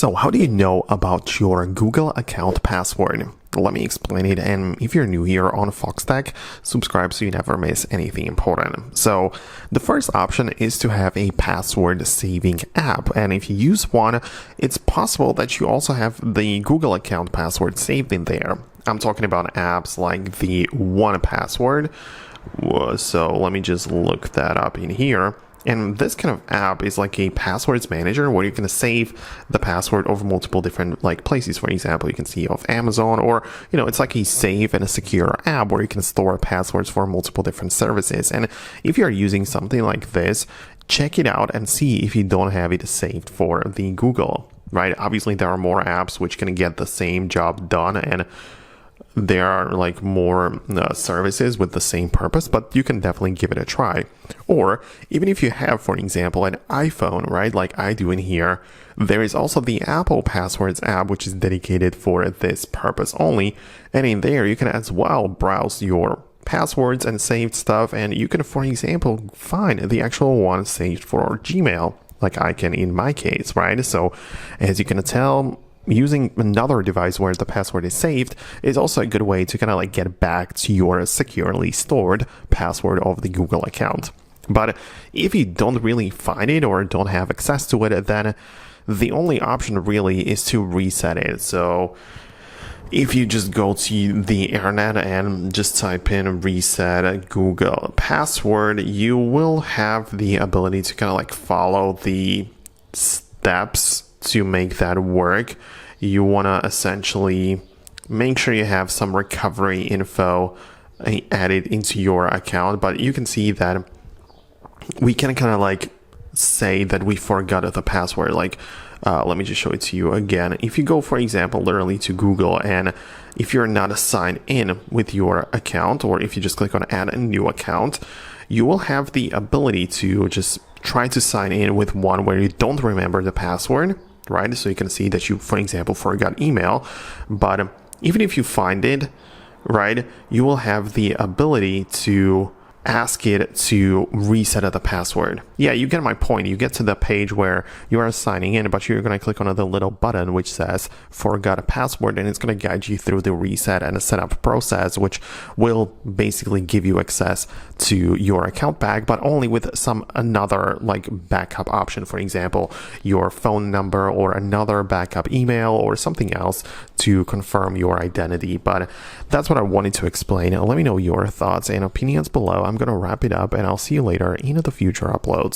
So how do you know about your Google account password? Let me explain it, and if you're new here on Foxtecc, subscribe so you never miss anything important. So the first option is to have a password saving app, and if you use one, it's possible that you also have the Google account password saved in there. I'm talking about apps like the 1Password. So let me just look that up in here. And this kind of app is like a passwords manager where you can save the password over multiple different places. For example, you can see of Amazon, or it's like a safe and a secure app where you can store passwords for multiple different services. And if you're using something like this, check it out and see if you don't have it saved for the Google, right? Obviously, there are more apps which can get the same job done, and there are more services with the same purpose, but you can definitely give it a try. Or even if you have, for example, an iPhone, right, like I do in here, there is also the Apple Passwords app, which is dedicated for this purpose only. And in there, you can as well browse your passwords and saved stuff. And you can, for example, find the actual one saved for Gmail, like I can in my case, right? So as you can tell, using another device where the password is saved is also a good way to kind of get back to your securely stored password of the Google account. But if you don't really find it or don't have access to it, then the only option really is to reset it. So if you just go to the internet and just type in reset Google password, you will have the ability to kind of follow the steps to make that work. You want to essentially make sure you have some recovery info added into your account, but you can see that we can kind of say that we forgot the password. Let me just show it to you again. If you go, for example, literally to Google, and if you're not signed in with your account, or if you just click on add a new account, you will have the ability to just try to sign in with one where you don't remember the password, right? So you can see that you, for example, forgot email, but even if you find it, right, you will have the ability to ask it to reset the password. Yeah, you get my point. You get to the page where you are signing in, but you're going to click on the little button which says forgot a password, and it's going to guide you through the reset and the setup process, which will basically give you access to your account back, but only with some another backup option. For example, your phone number or another backup email or something else to confirm your identity. But that's what I wanted to explain. Let me know your thoughts and opinions below. I'm going to wrap it up, and I'll see you later in the future uploads.